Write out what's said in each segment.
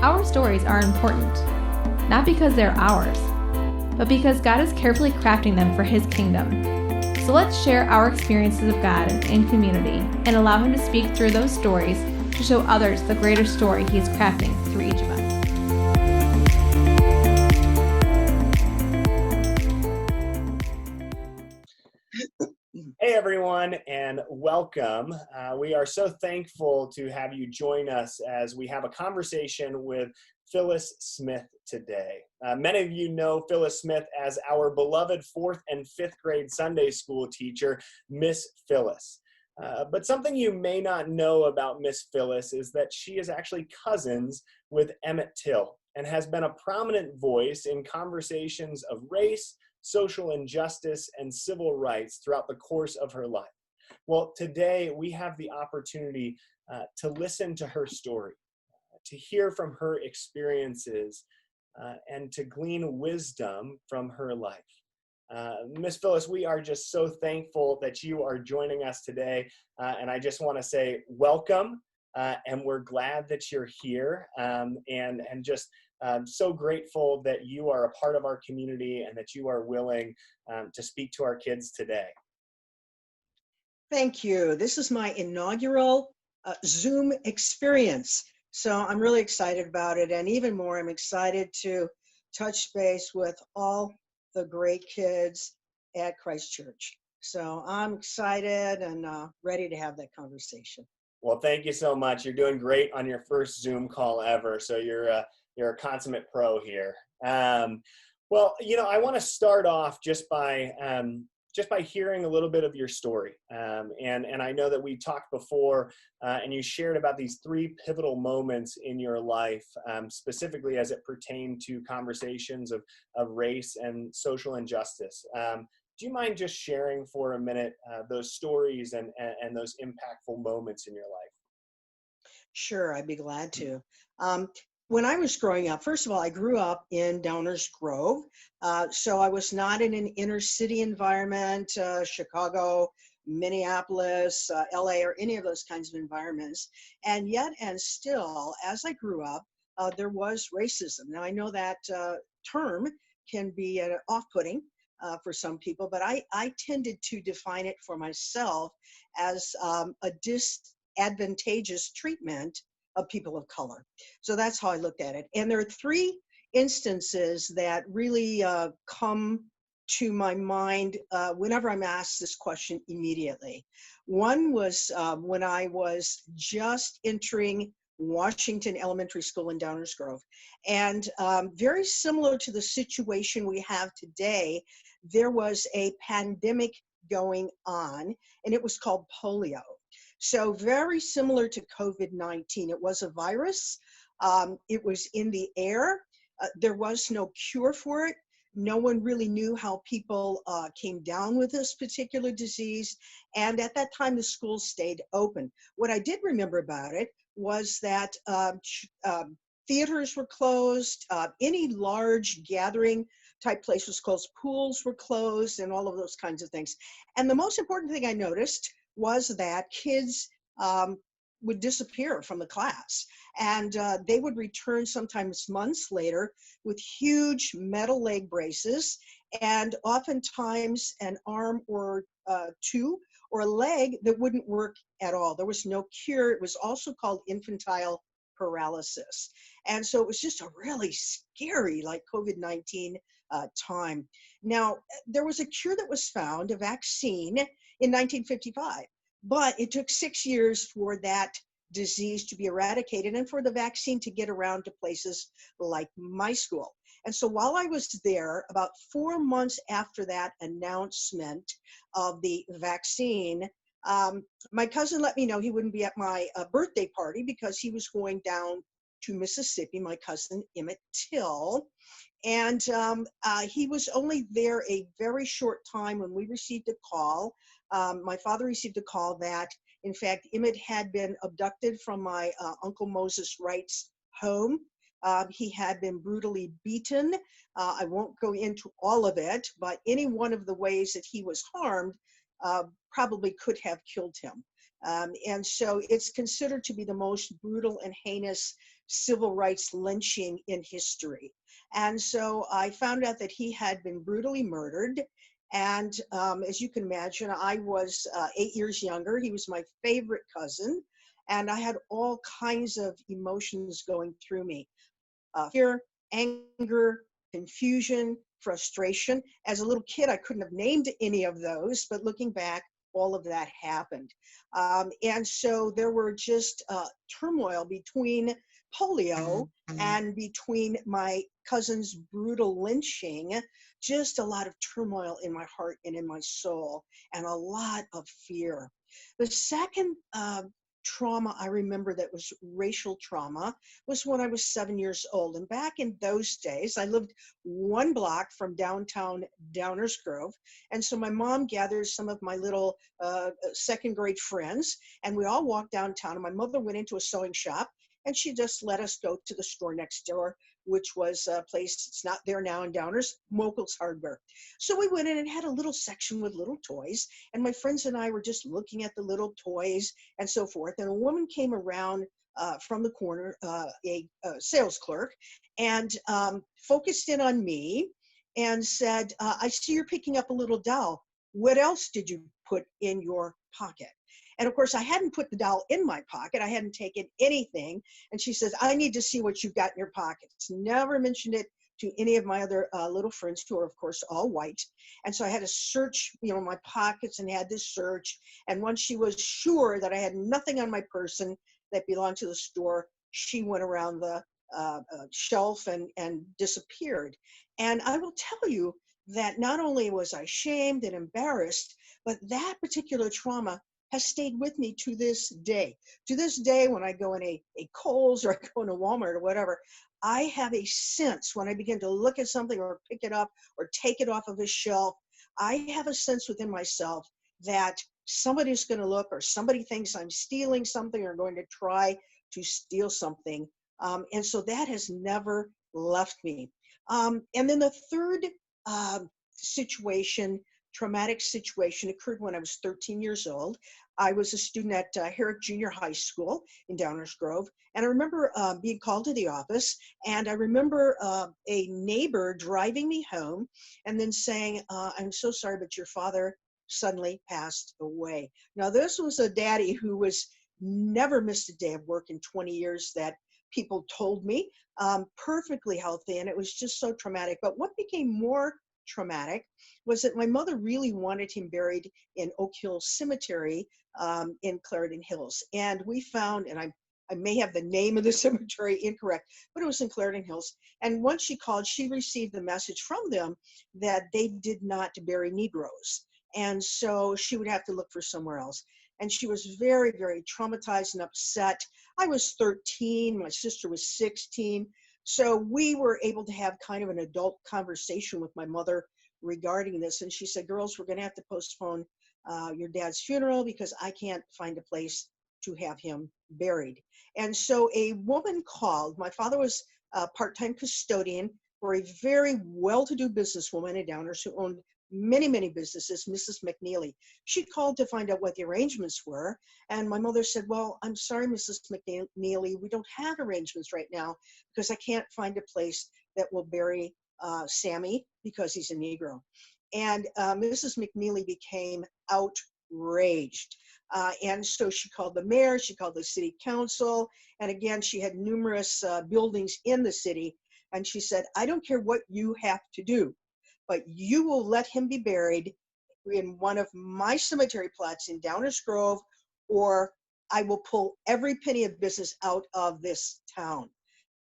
Our stories are important, not because they're ours, but because God is carefully crafting them for His kingdom. So let's share our experiences of God in community and allow Him to speak through those stories to show others the greater story He is crafting through each of us. Hey everyone, and welcome. We are so thankful to have you join us as we have a conversation with Phyllis Smith today. Many of you know Phyllis Smith as our beloved 4th and 5th grade Sunday school teacher, Miss Phyllis. But something you may not know about Miss Phyllis is that she is actually cousins with Emmett Till and has been a prominent voice in conversations of race, social injustice, and civil rights throughout the course of her life. Well, today we have the opportunity to listen to her story, to hear from her experiences, and to glean wisdom from her life. Miss Phyllis, we are just so thankful that you are joining us today, and I just want to say welcome, and we're glad that you're here, and just so grateful that you are a part of our community and that you are willing to speak to our kids today. Thank you. This is my inaugural Zoom experience. So I'm really excited about it. And even more, I'm excited to touch base with all the great kids at Christ Church. So I'm excited and ready to have that conversation. Well, thank you so much. You're doing great on your first Zoom call ever. So you're a consummate pro here. Well, I want to start off just by hearing a little bit of your story. And I know that we talked before, and you shared about these 3 pivotal moments in your life, specifically as it pertained to conversations of race and social injustice. Do you mind just sharing for a minute those stories and those impactful moments in your life? Sure, I'd be glad to. When I was growing up, first of all, I grew up in Downers Grove. So I was not in an inner city environment, Chicago, Minneapolis, LA, or any of those kinds of environments. And yet, and still, as I grew up, there was racism. Now, I know that term can be off-putting for some people, but I tended to define it for myself as a disadvantageous treatment of people of color. So that's how I looked at it. And there are 3 instances that really come to my mind whenever I'm asked this question immediately. One was when I was just entering Washington Elementary School in Downers Grove. And very similar to the situation we have today, there was a pandemic going on, and it was called polio. So very similar to COVID-19. It was a virus. It was in the air. There was no cure for it. No one really knew how people came down with this particular disease. And at that time, the schools stayed open. What I did remember about it was that theaters were closed. Any large gathering type place was closed. Pools were closed and all of those kinds of things. And the most important thing I noticed was that kids would disappear from the class, and they would return sometimes months later with huge metal leg braces and oftentimes an arm or 2 or a leg that wouldn't work at all. There was no cure. It was also called infantile paralysis. And so it was just a really scary, like COVID-19 time. Now, there was a cure that was found, a vaccine, in 1955, but it took 6 years for that disease to be eradicated and for the vaccine to get around to places like my school. And so while I was there, about 4 months after that announcement of the vaccine, my cousin let me know he wouldn't be at my birthday party because he was going down to Mississippi, my cousin Emmett Till. And he was only there a very short time when we received a call. My father received a call that, in fact, Emmett had been abducted from my Uncle Moses Wright's home. He had been brutally beaten. I won't go into all of it, but any one of the ways that he was harmed probably could have killed him. And so it's considered to be the most brutal and heinous civil rights lynching in history. And so I found out that he had been brutally murdered. And as you can imagine, I was 8 years younger. He was my favorite cousin. And I had all kinds of emotions going through me. Fear, anger, confusion, frustration. As a little kid, I couldn't have named any of those, but looking back, all of that happened. And so there were just turmoil between polio and between my cousin's brutal lynching, just a lot of turmoil in my heart and in my soul, and a lot of fear. The second trauma I remember that was racial trauma was when I was 7 years old. And back in those days, I lived one block from downtown Downers Grove. And so my mom gathered some of my little second grade friends, and we all walked downtown. And my mother went into a sewing shop, and she just let us go to the store next door, which was a place, it's not there now in Downers, Mokel's Hardware. So we went in and had a little section with little toys, and my friends and I were just looking at the little toys and so forth. And a woman came around from the corner, a sales clerk, and focused in on me and said, I see you're picking up a little doll. What else did you put in your pocket? And of course, I hadn't put the doll in my pocket. I hadn't taken anything. And she says, I need to see what you've got in your pockets. Never mentioned it to any of my other little friends, who are, of course, all white. And so I had to search, my pockets, and had this search. And once she was sure that I had nothing on my person that belonged to the store, she went around the shelf and disappeared. And I will tell you that not only was I shamed and embarrassed, but that particular trauma has stayed with me to this day. To this day, when I go in a Kohl's or I go in a Walmart or whatever, I have a sense when I begin to look at something or pick it up or take it off of a shelf, I have a sense within myself that somebody's going to look, or somebody thinks I'm stealing something or going to try to steal something. And so that has never left me. And then the third traumatic situation occurred when I was 13 years old. I was a student at Herrick Junior High School in Downers Grove, and I remember being called to the office, and I remember a neighbor driving me home and then saying, I'm so sorry, but your father suddenly passed away. Now, this was a daddy who was never missed a day of work in 20 years that people told me, perfectly healthy, and it was just so traumatic. But what became more traumatic was that my mother really wanted him buried in Oak Hill Cemetery in Clarendon Hills. And we found, and I may have the name of the cemetery incorrect, but it was in Clarendon Hills. And once she called, she received the message from them that they did not bury Negroes. And so she would have to look for somewhere else. And she was very, very traumatized and upset. I was 13, my sister was 16. So we were able to have kind of an adult conversation with my mother regarding this. And she said, girls, we're going to have to postpone your dad's funeral because I can't find a place to have him buried. And so a woman called. My father was a part-time custodian for a very well-to-do businesswoman in Downers who owned many, many businesses, Mrs. McNeely. She called to find out what the arrangements were. And my mother said, well, I'm sorry, Mrs. McNeely, we don't have arrangements right now because I can't find a place that will bury Sammy because he's a Negro. And Mrs. McNeely became outraged. And so she called the mayor, she called the city council. And again, she had numerous buildings in the city. And she said, I don't care what you have to do, but you will let him be buried in one of my cemetery plots in Downers Grove, or I will pull every penny of business out of this town.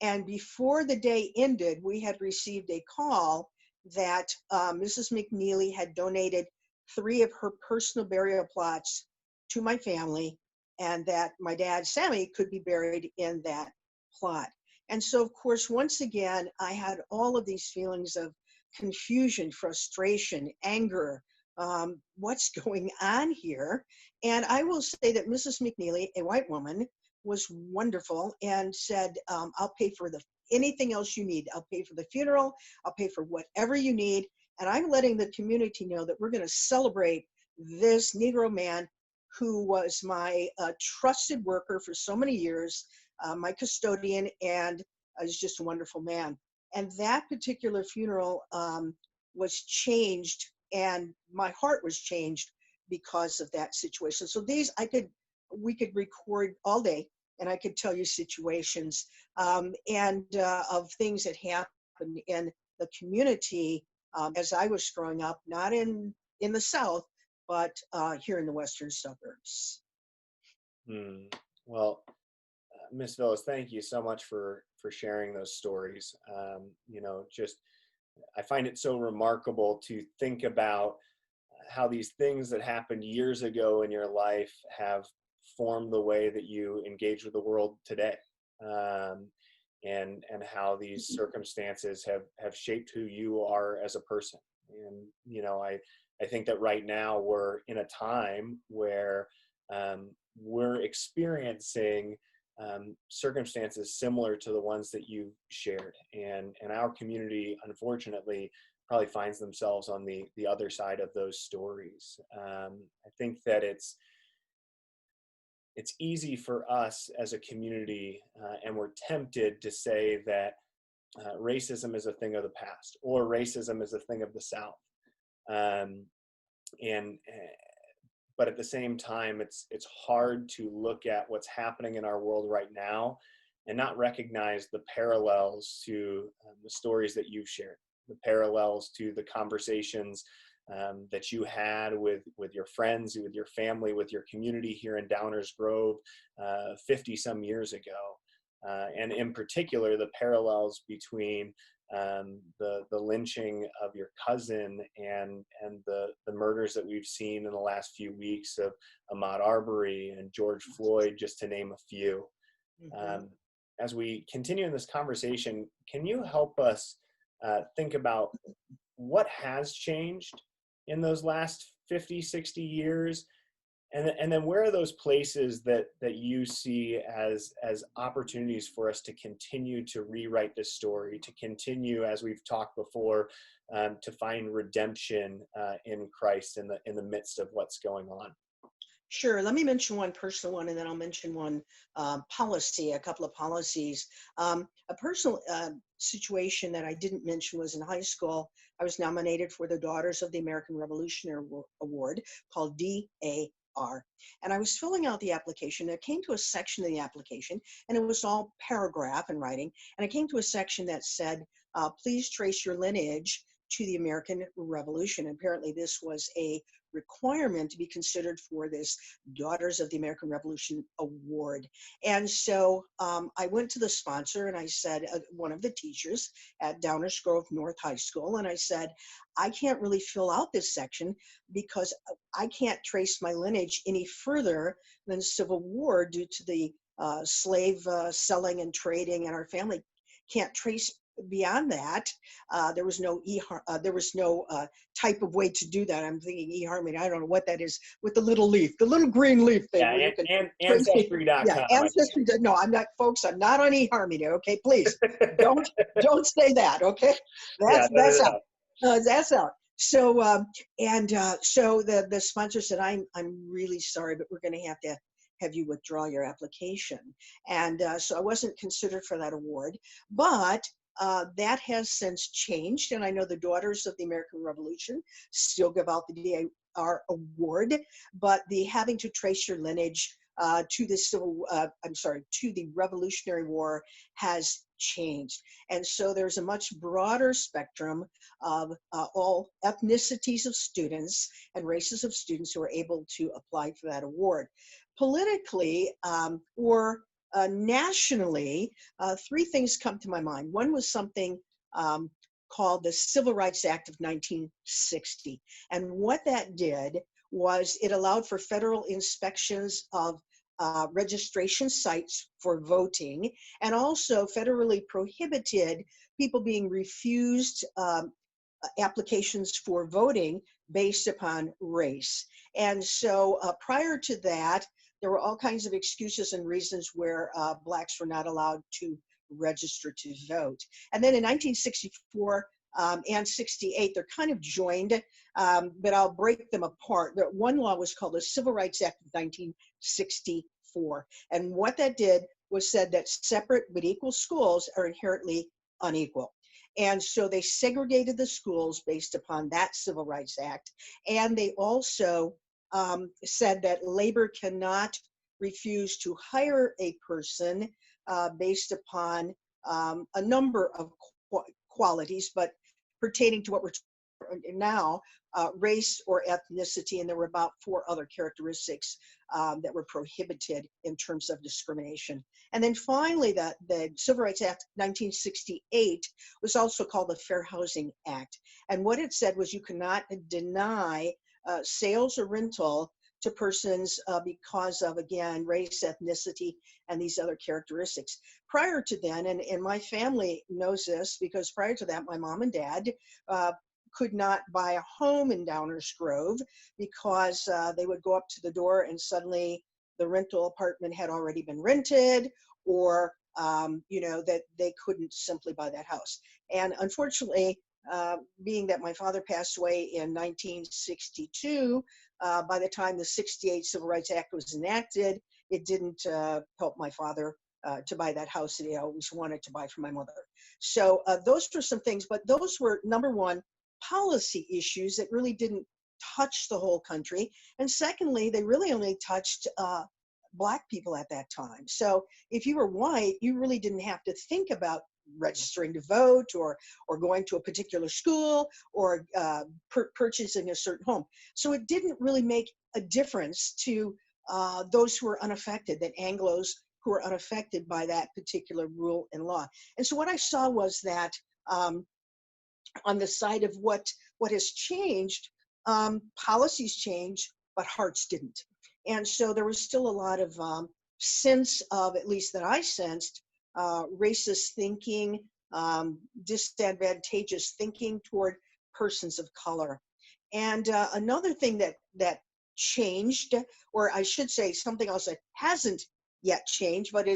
And before the day ended, we had received a call that Mrs. McNeely had donated 3 of her personal burial plots to my family, and that my dad, Sammy, could be buried in that plot. And so, of course, once again, I had all of these feelings of confusion, frustration, anger. What's going on here? And I will say that Mrs. McNeely, a white woman, was wonderful and said, I'll pay for anything else you need. I'll pay for the funeral. I'll pay for whatever you need. And I'm letting the community know that we're going to celebrate this Negro man who was my trusted worker for so many years, my custodian, and is just a wonderful man. And that particular funeral was changed, and my heart was changed because of that situation. So we could record all day, and I could tell you situations and of things that happened in the community as I was growing up, not in the South, but here in the western suburbs. Well, Miss Phyllis, thank you so much for sharing those stories. Just I find it so remarkable to think about how these things that happened years ago in your life have formed the way that you engage with the world today, and how these circumstances have shaped who you are as a person. And I think that right now we're in a time where we're experiencing circumstances similar to the ones that you shared, and our community, unfortunately, probably finds themselves on the other side of those stories. I think that it's easy for us as a community, and we're tempted to say that racism is a thing of the past, or racism is a thing of the South. But at the same time, it's hard to look at what's happening in our world right now and not recognize the parallels to the stories that you've shared, the parallels to the conversations that you had with your friends, with your family, with your community here in Downers Grove 50 some years ago. And in particular, the parallels between the lynching of your cousin and the murders that we've seen in the last few weeks of Ahmaud Arbery and George Floyd, just to name a few. Mm-hmm. As we continue in this conversation, can you help us think about what has changed in those last 50, 60 years? And then where are those places that you see as opportunities for us to continue to rewrite this story, to continue, as we've talked before, to find redemption in Christ in the midst of what's going on? Sure. Let me mention one personal one, and then I'll mention one policy, a couple of policies. A personal situation that I didn't mention was in high school. I was nominated for the Daughters of the American Revolutionary Award, called DAR. And I was filling out the application. I came to a section of the application, and it was all paragraph and writing. And I came to a section that said, please trace your lineage to the American Revolution. Apparently, this was a requirement to be considered for this Daughters of the American Revolution Award. And so I went to the sponsor, and I said, one of the teachers at Downers Grove North High School, and I said, I can't really fill out this section because I can't trace my lineage any further than Civil War due to the slave selling and trading, and our family can't trace beyond that. There was no type of way to do that. I'm thinking eHarmony. I don't know what that is with the little leaf, the little green leaf thing. Yeah, and Ancestry.com. Yeah, Ancestry. No, I'm not, folks. I'm not on eHarmony. Okay, please don't say that. Okay, that's out. That's out. So so the sponsor said, I'm really sorry, but we're going to have you withdraw your application. And so I wasn't considered for that award, but that has since changed, and I know the Daughters of the American Revolution still give out the DAR award, but the having to trace your lineage to the Revolutionary War has changed. And so there's a much broader spectrum of all ethnicities of students and races of students who are able to apply for that award. Politically, or nationally, three things come to my mind. One was something called the Civil Rights Act of 1960. And what that did was it allowed for federal inspections of registration sites for voting, and also federally prohibited people being refused applications for voting based upon race. And so prior to that, there were all kinds of excuses and reasons where Blacks were not allowed to register to vote. And then in 1964, and 68. They're kind of joined, but I'll break them apart. The one law was called the Civil Rights Act of 1964. And what that did was said that separate but equal schools are inherently unequal. And so they segregated the schools based upon that Civil Rights Act. And they also said that labor cannot refuse to hire a person based upon a number of qualities, but pertaining to what we're talking now, race or ethnicity, and there were about 4 other characteristics that were prohibited in terms of discrimination. And then finally, the Civil Rights Act 1968 was also called the Fair Housing Act. And what it said was you cannot deny sales or rental to persons because of, again, race, ethnicity, and these other characteristics. Prior to then, and my family knows this because prior to that, my mom and dad could not buy a home in Downers Grove because they would go up to the door and suddenly the rental apartment had already been rented, or that they couldn't simply buy that house. And unfortunately, being that my father passed away in 1962, by the time the 68 Civil Rights Act was enacted, it didn't help my father to buy that house that he always wanted to buy for my mother. So those were some things, but those were, number one, policy issues that really didn't touch the whole country. And secondly, they really only touched Black people at that time. So if you were white, you really didn't have to think about registering to vote or going to a particular school or purchasing a certain home. So it didn't really make a difference to those who were unaffected, that Anglos who were unaffected by that particular rule and law. And so what I saw was that on the side of what has changed, policies changed, but hearts didn't. And so there was still a lot of sense of, at least that I sensed, racist thinking, disadvantageous thinking toward persons of color. And another thing that changed, or I should say something else that hasn't yet changed, but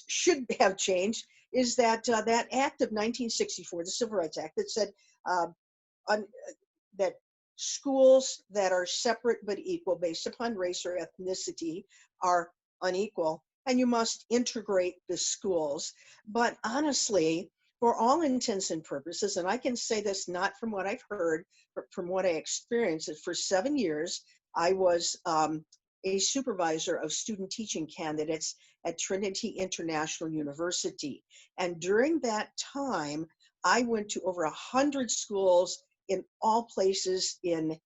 should have changed, is that that Act of 1964, the Civil Rights Act, that said that schools that are separate but equal based upon race or ethnicity are unequal, and you must integrate the schools. But honestly, for all intents and purposes, and I can say this not from what I've heard, but from what I experienced, that for 7 years, I was a supervisor of student teaching candidates at Trinity International University. And during that time, I went to over 100 schools in all places in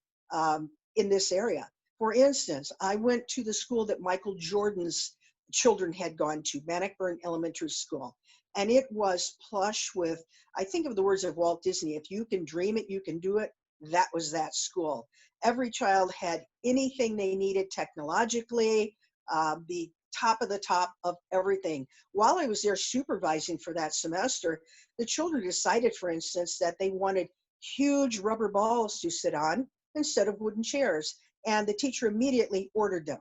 this area. For instance, I went to the school that Michael Jordan's children had gone to, Bannockburn Elementary School. And it was plush with, I think of the words of Walt Disney, if you can dream it, you can do it. That was that school. Every child had anything they needed technologically, the top of everything. While I was there supervising for that semester, the children decided, for instance, that they wanted huge rubber balls to sit on instead of wooden chairs. And the teacher immediately ordered them.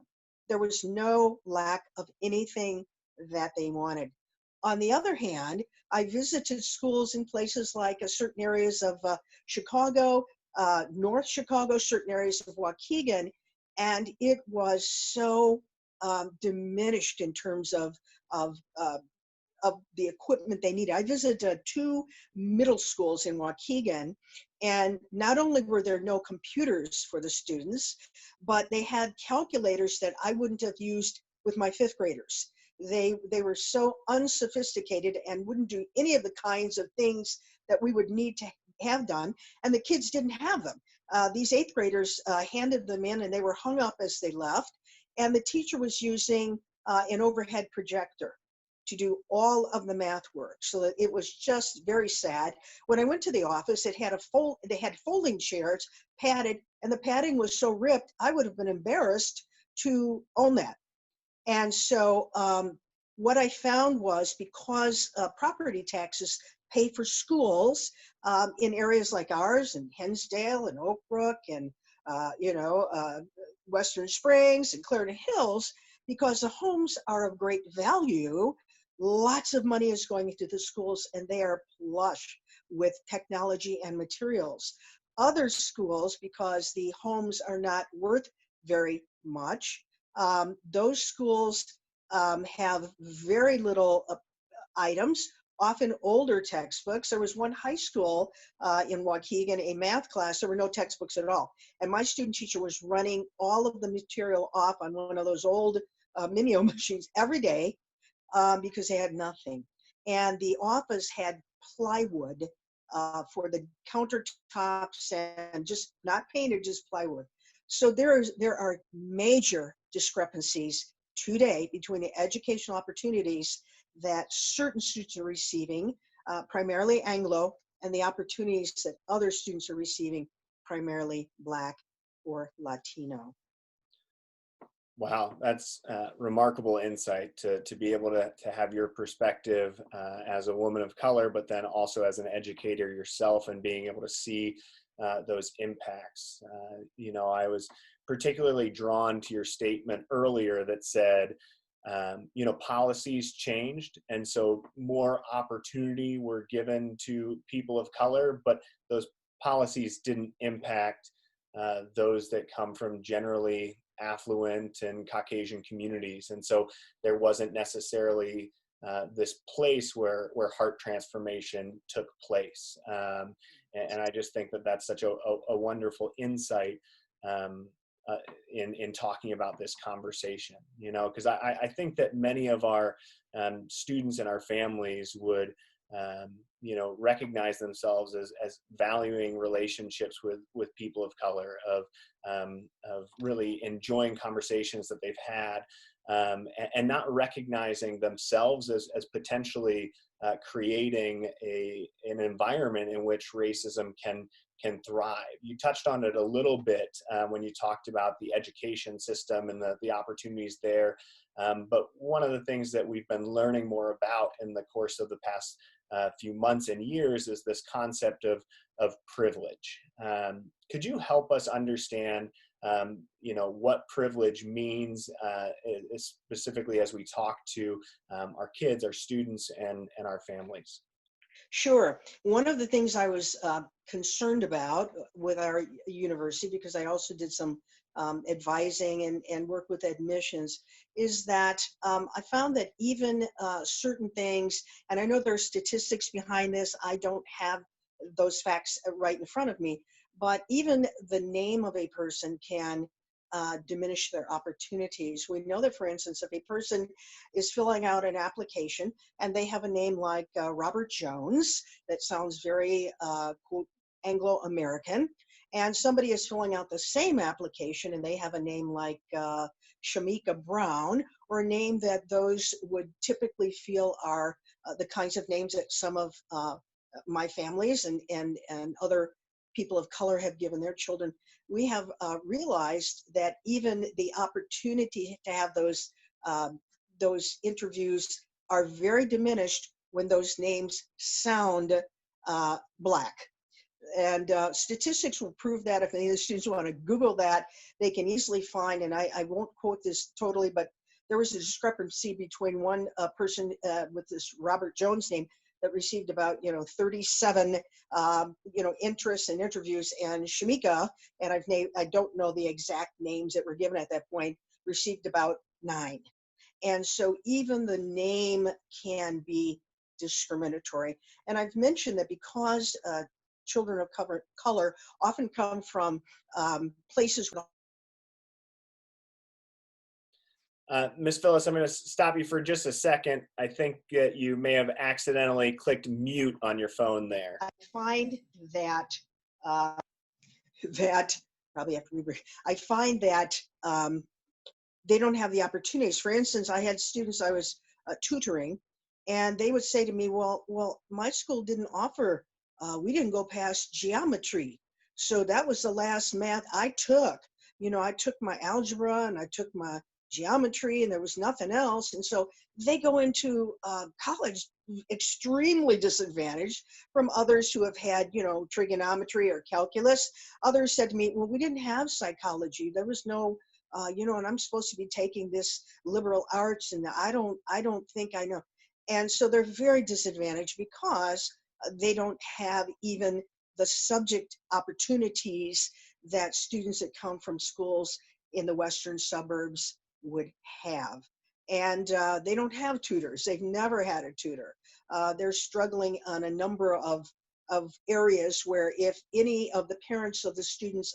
There was no lack of anything that they wanted. On the other hand, I visited schools in places like certain areas of Chicago, North Chicago, certain areas of Waukegan, and it was so diminished in terms of the equipment they needed. I visited 2 middle schools in Waukegan, and not only were there no computers for the students, but they had calculators that I wouldn't have used with my 5th graders. They were so unsophisticated and wouldn't do any of the kinds of things that we would need to have done, and the kids didn't have them. These 8th graders handed them in, and they were hung up as they left, and the teacher was using an overhead projector to do all of the math work. So that it was just very sad. When I went to the office, they had folding chairs, padded, and the padding was so ripped, I would have been embarrassed to own that. And so what I found was, because property taxes pay for schools in areas like ours, and Hensdale and Oak Brook and Western Springs and Clarendon Hills, because the homes are of great value, Lots of money is going into the schools, and they are plush with technology and materials. Other schools, because the homes are not worth very much, those schools have very little items, often older textbooks. There was one high school in Waukegan, a math class, there were no textbooks at all. And my student teacher was running all of the material off on one of those old Minio machines every day because they had nothing. And the office had plywood for the countertops, and just not painted, just plywood. So there are major discrepancies today between the educational opportunities that certain students are receiving, primarily Anglo, and the opportunities that other students are receiving, primarily Black or Latino. Wow, that's remarkable insight to be able to have your perspective as a woman of color, but then also as an educator yourself, and being able to see those impacts. I was particularly drawn to your statement earlier that said, policies changed, and so more opportunity were given to people of color, but those policies didn't impact those that come from generally affluent and Caucasian communities. And so there wasn't necessarily this place where heart transformation took place. And I just think that that's such a wonderful insight in talking about this conversation, because I think that many of our students and our families would recognize themselves as valuing relationships with people of color, of really enjoying conversations that they've had, and not recognizing themselves as potentially creating an environment in which racism can thrive. You touched on it a little bit when you talked about the education system and the opportunities there. But one of the things that we've been learning more about in the course of the past few months and years is this concept of privilege. Could you help us understand what privilege means, specifically as we talk to our kids, our students, and our families? Sure. One of the things I was concerned about with our university, because I also did some advising and work with admissions, is that I found that even certain things, and I know there are statistics behind this, I don't have those facts right in front of me, but even the name of a person can diminish their opportunities. We know that, for instance, if a person is filling out an application and they have a name like Robert Jones, that sounds very quote, Anglo-American, and somebody is filling out the same application and they have a name like Shamika Brown, or a name that those would typically feel are the kinds of names that some of my families and other people of color have given their children, we have realized that even the opportunity to have those interviews are very diminished when those names sound Black. And statistics will prove that. If any of the students want to Google that, they can easily find, and I won't quote this totally, but there was a discrepancy between one person with this Robert Jones name that received about 37 interests and interviews, and Shamika, and I don't know the exact names that were given at that point, received about 9. And so even the name can be discriminatory. And I've mentioned that because children of color often come from places with Ms. Phyllis, I'm going to stop you for just a second. I think you may have accidentally clicked mute on your phone there. I find that probably have to rebrand. I find that they don't have the opportunities. For instance, I had students I was tutoring, and they would say to me, well, my school didn't offer, we didn't go past geometry. So that was the last math I took. I took my algebra and I took my geometry, and there was nothing else. And so they go into college extremely disadvantaged from others who have had, trigonometry or calculus. Others said to me, well, we didn't have psychology. There was no, and I'm supposed to be taking this liberal arts, and I don't think I know. And so they're very disadvantaged because they don't have even the subject opportunities that students that come from schools in the western suburbs would have. And they don't have tutors. They've never had a tutor. They're struggling on a number of areas where if any of the parents of the students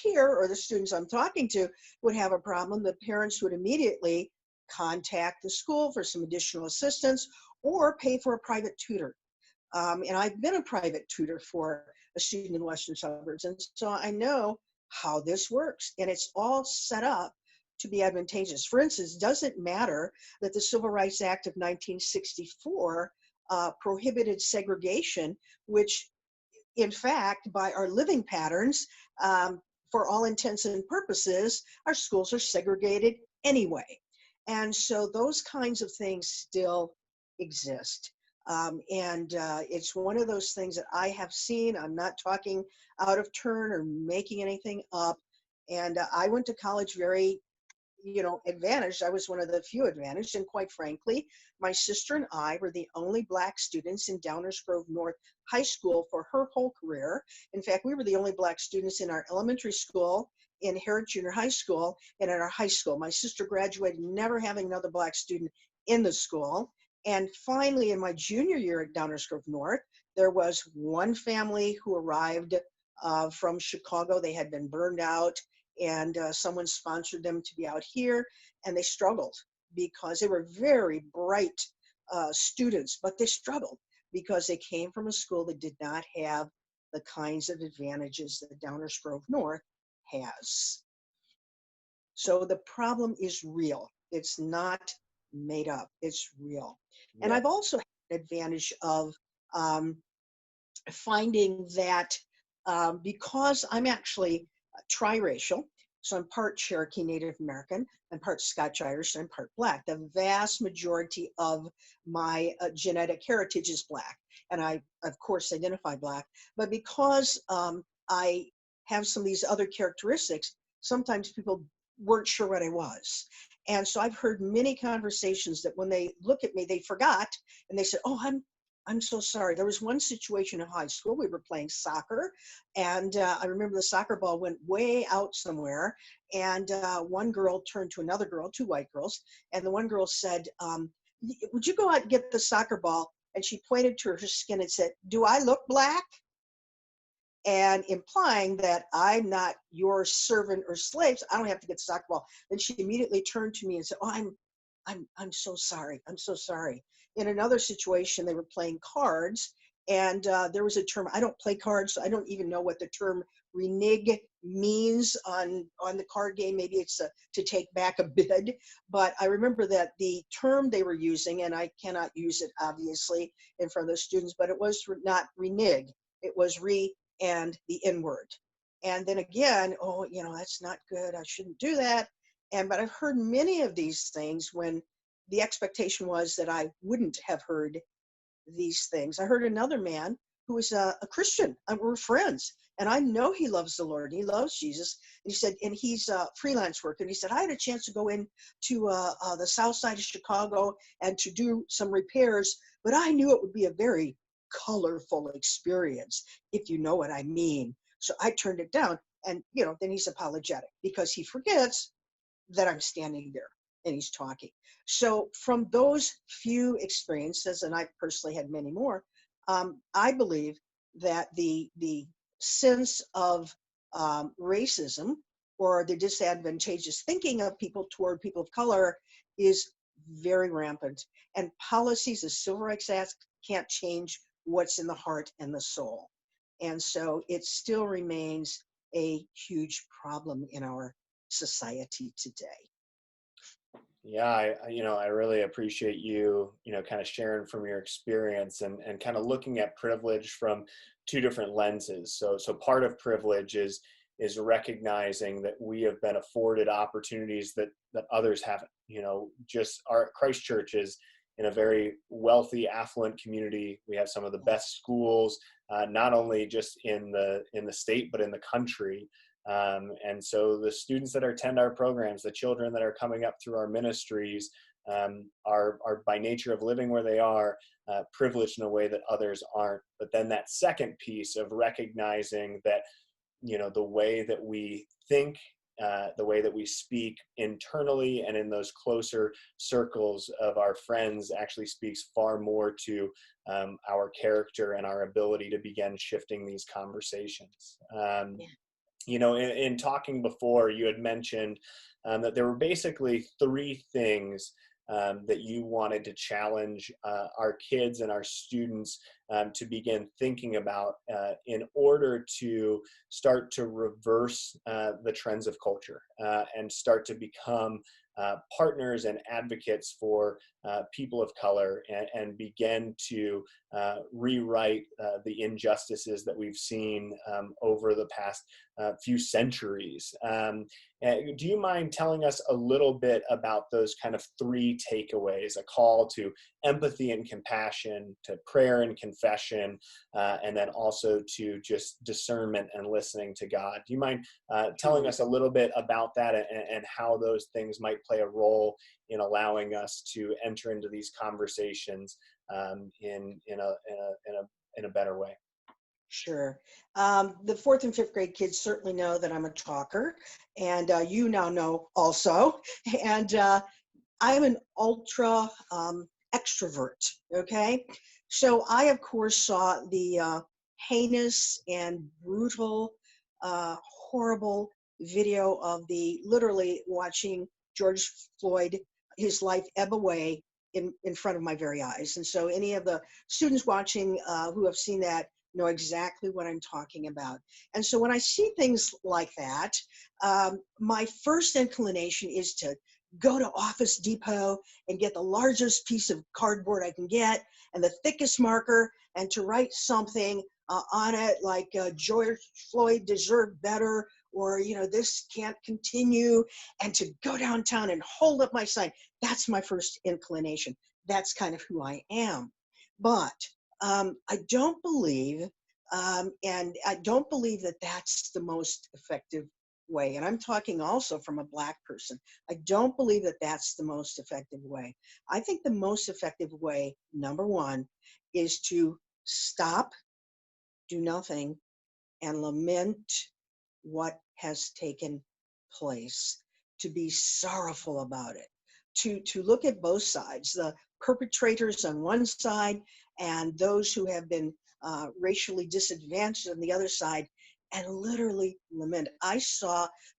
here or the students I'm talking to would have a problem, the parents would immediately contact the school for some additional assistance or pay for a private tutor. And I've been a private tutor for a student in the western suburbs, and so I know how this works, and it's all set up to be advantageous. For instance, does it matter that the Civil Rights Act of 1964 prohibited segregation, which in fact, by our living patterns, for all intents and purposes, our schools are segregated anyway. And so those kinds of things still exist. It's one of those things that I have seen. I'm not talking out of turn or making anything up. And I went to college very advantaged. I was one of the few advantaged. And quite frankly, my sister and I were the only Black students in Downers Grove North High School for her whole career. In fact, we were the only Black students in our elementary school, in Herrick Junior High School, and in our high school. My sister graduated never having another Black student in the school. And finally, in my junior year at Downers Grove North, there was one family who arrived from Chicago. They had been burned out, and someone sponsored them to be out here, and they struggled because they were very bright students, but they struggled because they came from a school that did not have the kinds of advantages that Downers Grove North has. So the problem is real. It's not made up. It's real. Yeah. And I've also had an advantage of finding that because I'm actually triracial, so I'm part Cherokee Native American, I'm part Scotch-Irish, and I'm part Black. The vast majority of my genetic heritage is Black, and I, of course, identify Black. But because I have some of these other characteristics, sometimes people weren't sure what I was. And so I've heard many conversations that when they look at me, they forgot, and they said, "Oh, I'm so sorry." There was one situation in high school. We were playing soccer, and I remember the soccer ball went way out somewhere, and one girl turned to another girl, two white girls, and the one girl said, "Would you go out and get the soccer ball?" And she pointed to her skin and said, "Do I look Black?" And implying that I'm not your servant or slave, so I don't have to get the soccer ball. Then she immediately turned to me and said, "Oh, I'm so sorry. I'm so sorry." In another situation, they were playing cards, and there was a term. I don't play cards, so I don't even know what the term renege means on the card game. Maybe it's to take back a bid. But I remember that the term they were using, and I cannot use it obviously in front of the students, but it was not renege. It was and the N-word. And then again, "Oh, that's not good. I shouldn't do that." But I've heard many of these things when the expectation was that I wouldn't have heard these things. I heard another man who was a Christian, and we're friends, and I know he loves the Lord, and he loves Jesus. And he said, and he's a freelance worker. And he said, "I had a chance to go in to the south side of Chicago and to do some repairs, but I knew it would be a very colorful experience, if you know what I mean. So I turned it down." And, then he's apologetic because he forgets that I'm standing there and he's talking. So from those few experiences, and I personally had many more, I believe that the sense of racism or the disadvantageous thinking of people toward people of color is very rampant. And policies, the Civil Rights Act, can't change what's in the heart and the soul. And so it still remains a huge problem in our society today. Yeah, I really appreciate you, kind of sharing from your experience and kind of looking at privilege from two different lenses. So part of privilege is recognizing that we have been afforded opportunities that others haven't. Just our Christ Church is in a very wealthy, affluent community. We have some of the best schools, not only just in the state, but in the country. And so the students that attend our programs, the children that are coming up through our ministries, are by nature of living where they are, privileged in a way that others aren't. But then that second piece of recognizing that, the way that we think, the way that we speak internally and in those closer circles of our friends actually speaks far more to our character and our ability to begin shifting these conversations. In talking before, you had mentioned that there were basically three things that you wanted to challenge our kids and our students to begin thinking about in order to start to reverse the trends of culture and start to become partners and advocates for people of color, and begin to rewrite the injustices that we've seen over the past few centuries. Do you mind telling us a little bit about those kind of three takeaways: a call to empathy and compassion, to prayer and confession, and then also to just discernment and listening to God? Do you mind telling us a little bit about that and how those things might play a role in allowing us to enter into these conversations in a better way? Sure. The fourth and fifth grade kids certainly know that I'm a talker, and you now know also. And I'm an ultra extrovert, okay? So I, of course, saw the heinous and brutal, horrible video of literally watching George Floyd, his life ebb away in front of my very eyes. And so any of the students watching who have seen that know exactly what I'm talking about. And so when I see things like that, my first inclination is to go to Office Depot and get the largest piece of cardboard I can get and the thickest marker, and to write something on it like George Floyd deserved better, or this can't continue, and to go downtown and hold up my sign. That's my first inclination. That's kind of who I am. But I don't believe, and I don't believe that that's the most effective way. And I'm talking also from a Black person. I don't believe that that's the most effective way. I think the most effective way, number one, is to stop, do nothing, and lament what has taken place, to be sorrowful about it, to look at both sides, the perpetrators on one side and those who have been racially disadvantaged on the other side, and literally lament. I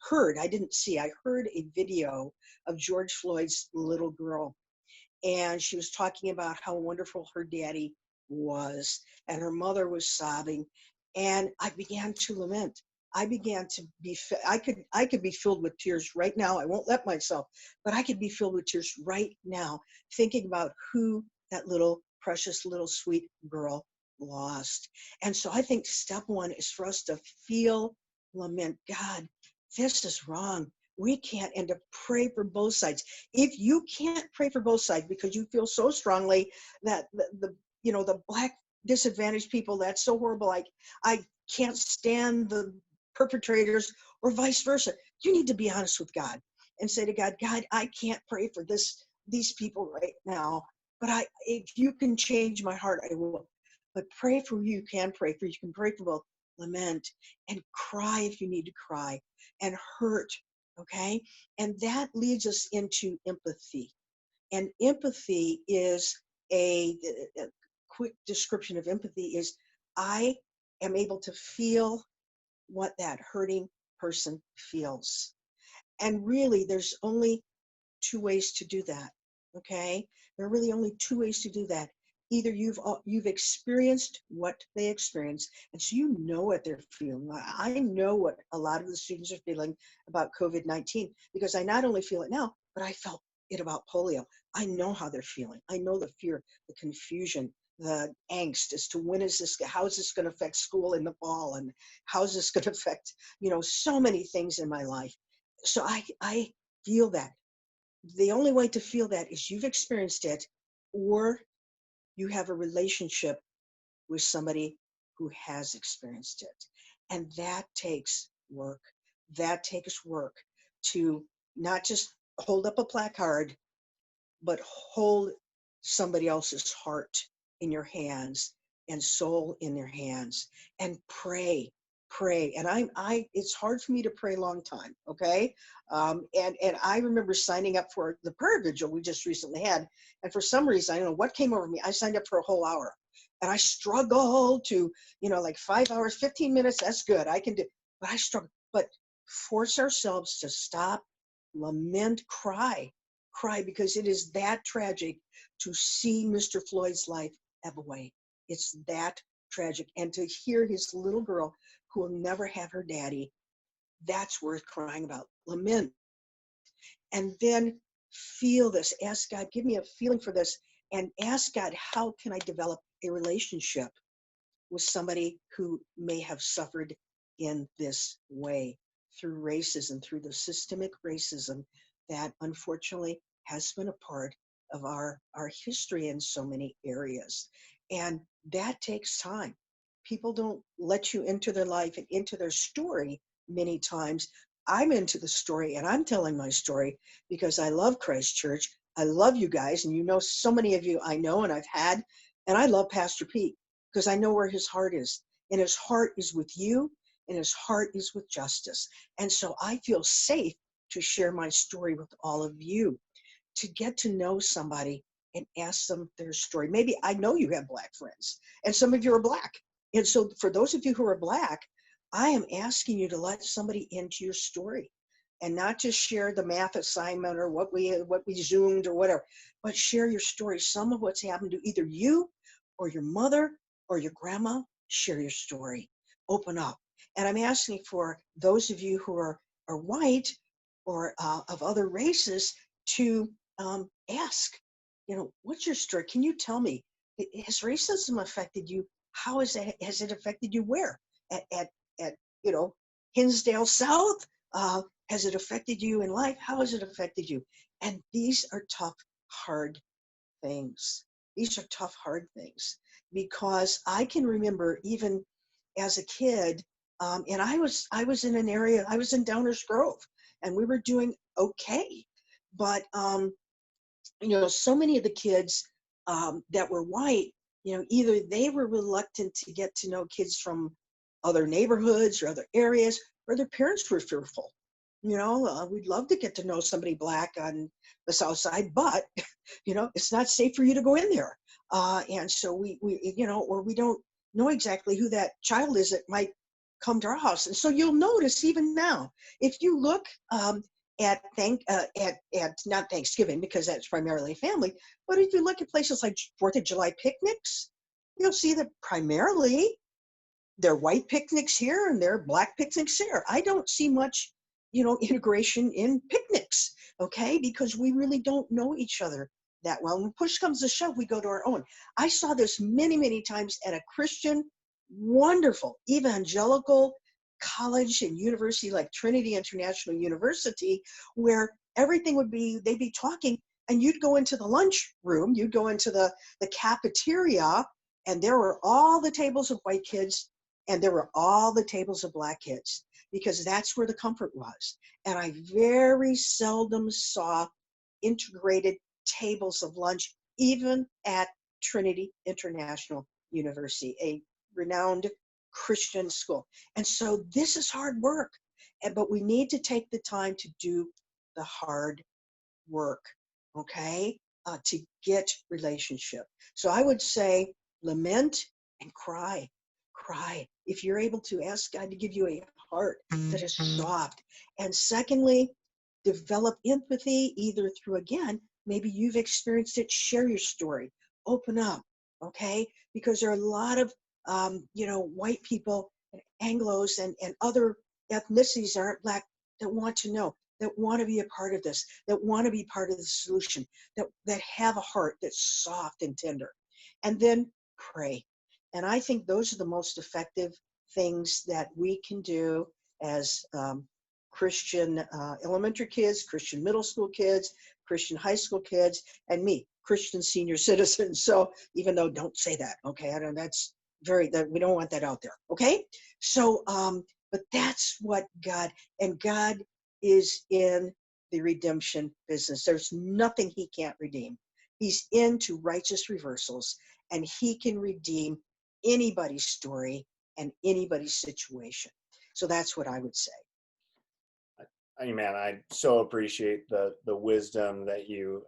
heard a video of George Floyd's little girl, and she was talking about how wonderful her daddy was, and her mother was sobbing, and I began to lament. I began to be, I could be filled with tears right now. I won't let myself, but I could be filled with tears right now, thinking about who that little precious little sweet girl lost. And so I think step one is for us to feel lament. God, this is wrong. We can't, and to pray for both sides. If you can't pray for both sides because you feel so strongly that the Black disadvantaged people, that's so horrible, I can't stand the perpetrators, or vice versa, you need to be honest with God and say to God, God, I can't pray for these people right now, but if you can change my heart, I will. But pray for who you can pray for. You can pray for both. Lament and cry if you need to cry, and hurt, okay? And that leads us into empathy. And empathy is a quick description of empathy is I am able to feel what that hurting person feels. And really, there's only two ways to do that, okay? There are really only two ways to do that. Either you've experienced what they experienced, and so you know what they're feeling. I know what a lot of the students are feeling about COVID-19 because I not only feel it now, but I felt it about polio. I know how they're feeling. I know the fear, the confusion, the angst as to how is this going to affect school in the fall, and how is this going to affect, so many things in my life. So I feel that. The only way to feel that is you've experienced it, or you have a relationship with somebody who has experienced it. And that takes work. That takes work to not just hold up a placard, but hold somebody else's heart in your hands and soul in their hands, and pray. And it's hard for me to pray a long time. Okay. And I remember signing up for the prayer vigil we just recently had. And for some reason, I don't know what came over me. I signed up for a whole hour, and I struggled to, like 5 hours, 15 minutes. That's good. I can do, but I struggle, but force ourselves to stop, lament, cry, because it is that tragic to see Mr. Floyd's life ebb away. It's that tragic. And to hear his little girl who will never have her daddy, that's worth crying about. Lament. And then feel this. Ask God, give me a feeling for this. And ask God, how can I develop a relationship with somebody who may have suffered in this way through racism, through the systemic racism that unfortunately has been a part of our history in so many areas. And that takes time. People don't let you into their life and into their story many times. I'm into the story, and I'm telling my story because I love Christ Church. I love you guys, and so many of you I know and I've had, and I love Pastor Pete because I know where his heart is. And his heart is with you, and his heart is with justice. And so I feel safe to share my story with all of you, to get to know somebody and ask them their story. Maybe I know you have Black friends, and some of you are Black. And so for those of you who are Black, I am asking you to let somebody into your story, and not just share the math assignment or what we Zoomed or whatever, but share your story. Some of what's happened to either you or your mother or your grandma. Share your story. Open up. And I'm asking for those of you who are white or of other races to ask, what's your story? Can you tell me, has racism affected you? How has it affected you? Where? At Hinsdale South? Has it affected you in life? How has it affected you? And these are tough, hard things. These are tough, hard things, because I can remember even as a kid, and I was in an area, I was in Downers Grove, and we were doing okay. But, so many of the kids that were white, either they were reluctant to get to know kids from other neighborhoods or other areas, or their parents were fearful. We'd love to get to know somebody Black on the South Side, but, it's not safe for you to go in there. And so we or we don't know exactly who that child is that might come to our house. And so you'll notice even now, if you look at not Thanksgiving, because that's primarily family, but if you look at places like 4th of July picnics, you'll see that primarily they're white picnics here and they're Black picnics here. I don't see much, integration in picnics, okay? Because we really don't know each other that well. When push comes to shove, we go to our own. I saw this many, many times at a Christian, wonderful evangelical college and university like Trinity International University, where everything they'd be talking, and you'd go into the lunch room, you'd go into the cafeteria, and there were all the tables of white kids, and there were all the tables of Black kids, because that's where the comfort was. And I very seldom saw integrated tables of lunch, even at Trinity International University, a renowned Christian school. And so this is hard work, but we need to take the time to do the hard work, okay, to get relationship. So I would say lament and cry. If you're able to, ask God to give you a heart that is soft. And secondly, develop empathy, either through, again, maybe you've experienced it, share your story, open up, okay? Because there are a lot of, white people, Anglos and other ethnicities that aren't Black that want to know, that want to be a part of this, that want to be part of the solution, that have a heart that's soft and tender. And then pray. And I think those are the most effective things that we can do as Christian elementary kids, Christian middle school kids, Christian high school kids, and me, Christian senior citizens. So even though, don't say that, okay? That's we don't want that out there, okay? So, but that's what God is in the redemption business. There's nothing he can't redeem. He's into righteous reversals, and he can redeem anybody's story and anybody's situation. So that's what I would say. Man, I so appreciate the wisdom that you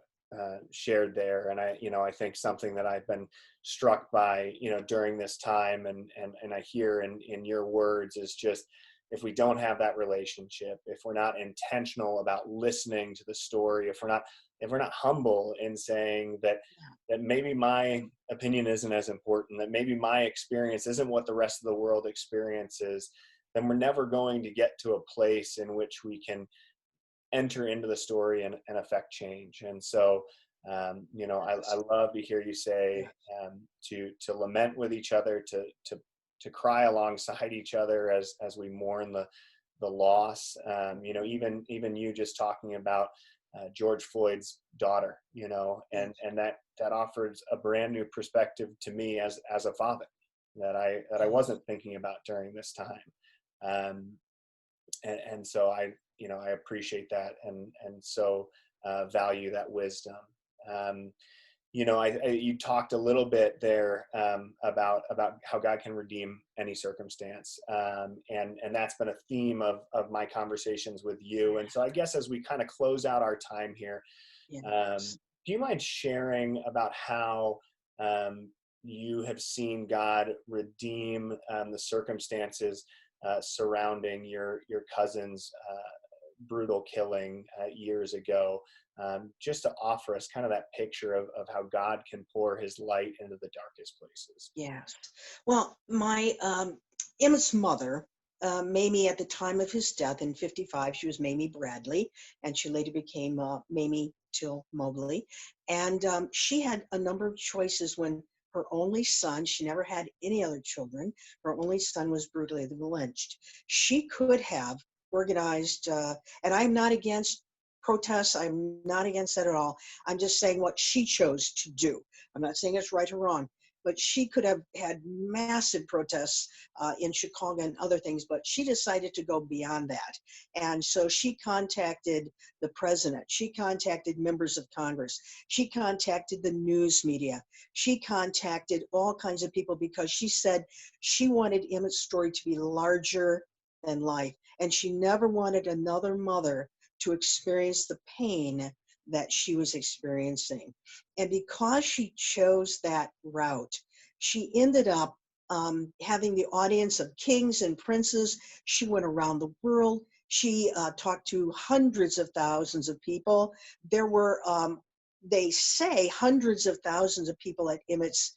shared there, and I think something that I've been struck by, during this time, and I hear in your words is just, if we don't have that relationship, if we're not intentional about listening to the story, if we're not humble in saying that maybe my opinion isn't as important, that maybe my experience isn't what the rest of the world experiences, then we're never going to get to a place in which we can enter into the story and affect change. And so, I love to hear you say to lament with each other, to cry alongside each other as we mourn the loss. Even you just talking about George Floyd's daughter, and that offers a brand new perspective to me as a father that I wasn't thinking about during this time. And so I appreciate that and so value that wisdom. You talked a little bit there about how God can redeem any circumstance, and that's been a theme of my conversations with you. And so I guess as we kind of close out our time here, do you mind sharing about how you have seen God redeem the circumstances surrounding your cousin's brutal killing years ago, just to offer us kind of that picture of how God can pour his light into the darkest places? Yes. Well, my Emmett's mother, Mamie, at the time of his death in 1955, she was Mamie Bradley, and she later became Mamie Till Mobley. And she had a number of choices when her only son, she never had any other children, her only son was brutally lynched. She could have organized, and I'm not against protests, I'm not against that at all. I'm just saying what she chose to do. I'm not saying it's right or wrong, but she could have had massive protests in Chicago and other things, but she decided to go beyond that. And so she contacted the president, she contacted members of Congress, she contacted the news media, she contacted all kinds of people because she said she wanted Emmett's story to be larger than life. And she never wanted another mother to experience the pain that she was experiencing. And because she chose that route, she ended up having the audience of kings and princes. She went around the world. She talked to hundreds of thousands of people. There were, they say, hundreds of thousands of people at Emmett's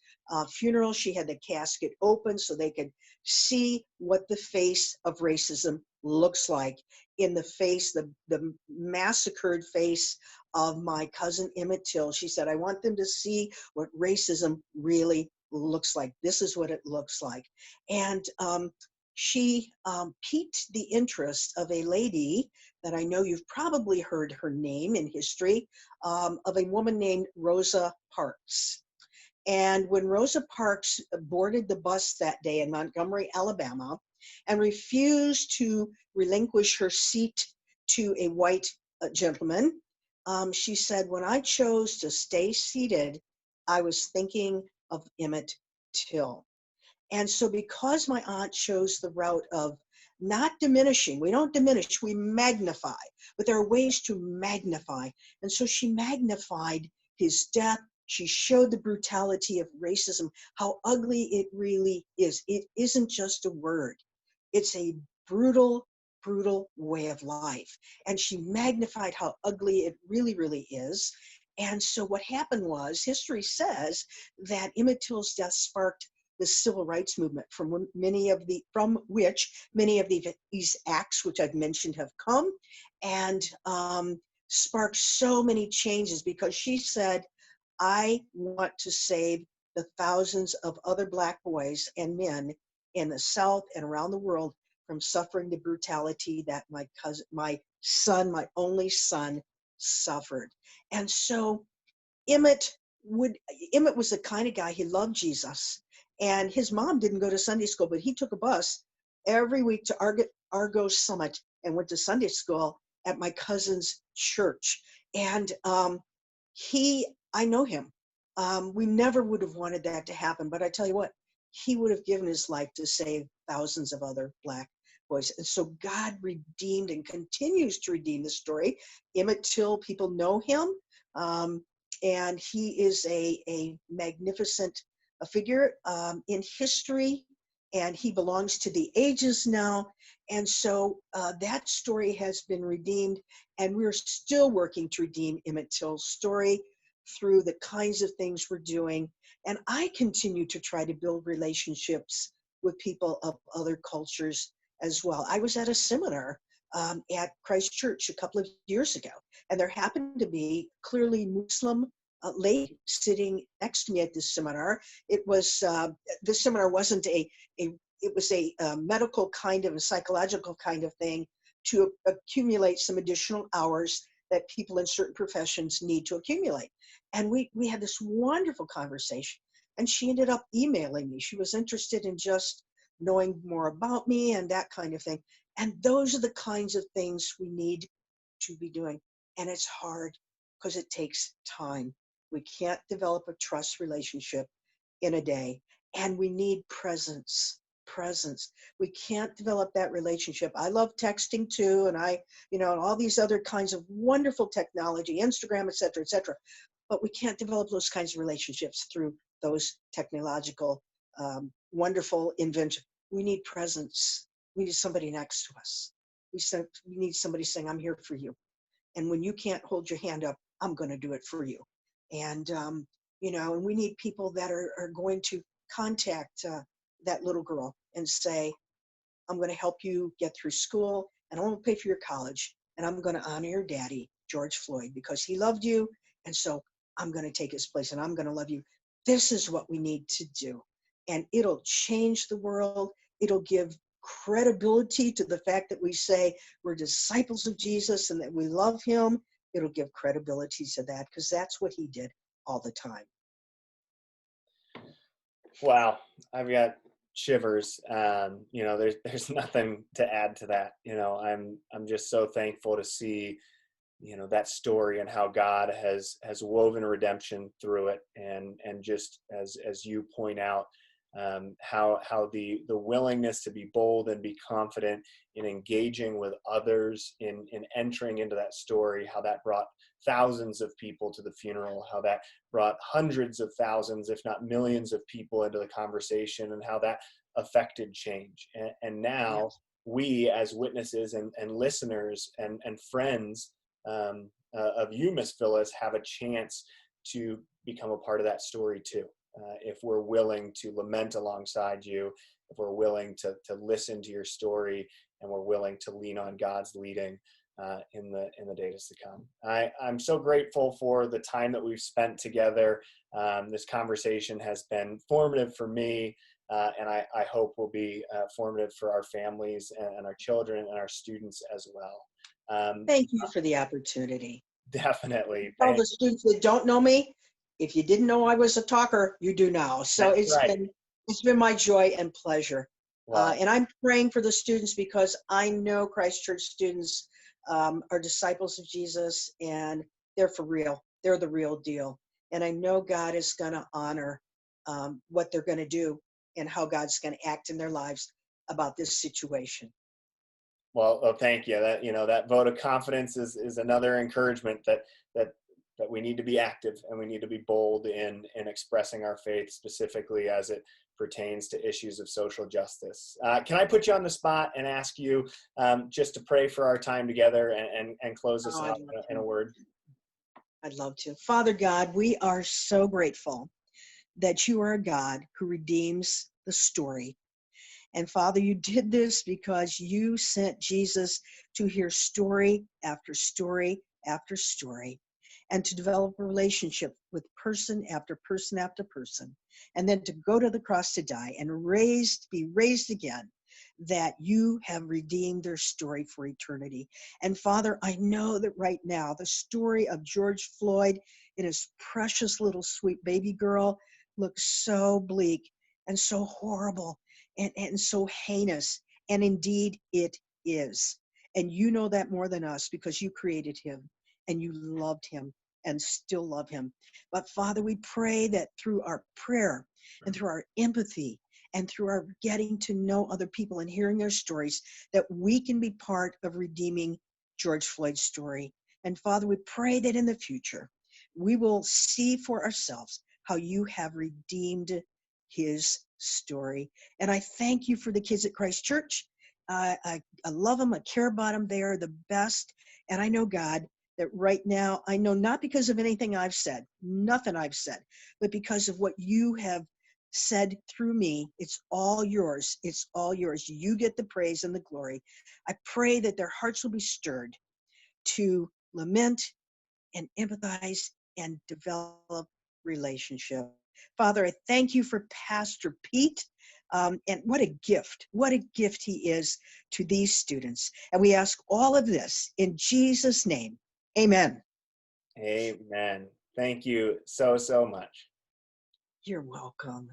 funeral. She had the casket open so they could see what the face of racism looks like in the face, the massacred face of my cousin Emmett Till. She said, I want them to see what racism really looks like. This is what it looks like. And she piqued the interest of a lady that I know you've probably heard her name in history, of a woman named Rosa Parks. And when Rosa Parks boarded the bus that day in Montgomery, Alabama, and refused to relinquish her seat to a white gentleman, she said, when I chose to stay seated, I was thinking of Emmett Till. And so because my aunt chose the route of not diminishing, we don't diminish, we magnify, but there are ways to magnify. And so she magnified his death. She showed the brutality of racism, how ugly it really is. It isn't just a word. It's a brutal, brutal way of life. And she magnified how ugly it really, really is. And so what happened was, history says that Emmett Till's death sparked the civil rights movement, from which many of these acts, which I've mentioned, have come, and sparked so many changes, because she said, I want to save the thousands of other Black boys and men in the South and around the world from suffering the brutality that my only son, suffered. And so Emmett was the kind of guy, he loved Jesus. And his mom didn't go to Sunday school, but he took a bus every week to Argo Summit and went to Sunday school. at my cousin's church. And I know him. We never would have wanted that to happen, but I tell you what, he would have given his life to save thousands of other Black boys. And so God redeemed and continues to redeem the story. Emmett Till, people know him, and he is a magnificent figure in history, and he belongs to the ages now. And so that story has been redeemed, and we're still working to redeem Emmett Till's story through the kinds of things we're doing. And I continue to try to build relationships with people of other cultures as well. I was at a seminar at Christ Church a couple of years ago, and there happened to be clearly Muslim lady sitting next to me at this seminar. It was this seminar wasn't it was a medical kind of a psychological kind of thing to accumulate some additional hours that people in certain professions need to accumulate. And we had this wonderful conversation, and she ended up emailing me. She was interested in just knowing more about me and that kind of thing. And those are the kinds of things we need to be doing. And it's hard because it takes time. We can't develop a trust relationship in a day, and we need presence. We can't develop that relationship. I love texting too, and and all these other kinds of wonderful technology, Instagram, et cetera, but we can't develop those kinds of relationships through those technological, wonderful inventions. We need presence. We need somebody next to us. We need somebody saying, I'm here for you. And when you can't hold your hand up, I'm going to do it for you. And, and we need people that are going to contact that little girl and say, I'm going to help you get through school, and I won't pay for your college, and I'm going to honor your daddy, George Floyd, because he loved you, and so I'm going to take his place, and I'm going to love you. This is what we need to do, and it'll change the world. It'll give credibility to the fact that we say we're disciples of Jesus and that we love him. It'll give credibility to that, because that's what he did all the time. Wow, I've got shivers. There's nothing to add to that. I'm just so thankful to see, that story and how God has woven redemption through it, and just as you point out, how the willingness to be bold and be confident in engaging with others, in entering into that story, how that brought thousands of people to the funeral, how that brought hundreds of thousands, if not millions of people into the conversation, and how that affected change. And now Yes. we as witnesses and listeners and friends of you, Miss Phyllis, have a chance to become a part of that story too. If we're willing to lament alongside you, if we're willing to listen to your story, and we're willing to lean on God's leading in the days to come. I'm so grateful for the time that we've spent together. This conversation has been formative for me, and I hope will be formative for our families and our children and our students as well. Thank you for the opportunity. Definitely. All the students that don't know me, if you didn't know I was a talker, you do now. So That's right. It's been my joy and pleasure. Wow. And I'm praying for the students, because I know Christ Church students are disciples of Jesus, and they're for real. They're the real deal. And I know God is going to honor what they're going to do and how God's going to act in their lives about this situation. Well, thank you. That vote of confidence is another encouragement that we need to be active, and we need to be bold in expressing our faith, specifically as it pertains to issues of social justice. Can I put you on the spot and ask you just to pray for our time together and close us out in a word? I'd love to. Father God, we are so grateful that you are a God who redeems the story. And Father, you did this because you sent Jesus to hear story after story after story, and to develop a relationship with person after person after person, and then to go to the cross to die and be raised again, that you have redeemed their story for eternity. And Father, I know that right now the story of George Floyd and his precious little sweet baby girl looks so bleak and so horrible and so heinous. And indeed it is. And you know that more than us because you created him and you loved him and still love him. But Father, we pray that through our prayer and through our empathy and through our getting to know other people and hearing their stories, that we can be part of redeeming George Floyd's story. And Father, we pray that in the future, we will see for ourselves how you have redeemed his story. And I thank you for the kids at Christ Church. I love them. I care about them. They are the best. And I know, God, that right now, I know not because of anything I've said, nothing I've said, but because of what you have said through me. It's all yours. It's all yours. You get the praise and the glory. I pray that their hearts will be stirred to lament and empathize and develop relationship. Father, I thank you for Pastor Pete. And what a gift he is to these students. And we ask all of this in Jesus' name. Amen. Amen. Thank you so much. You're welcome.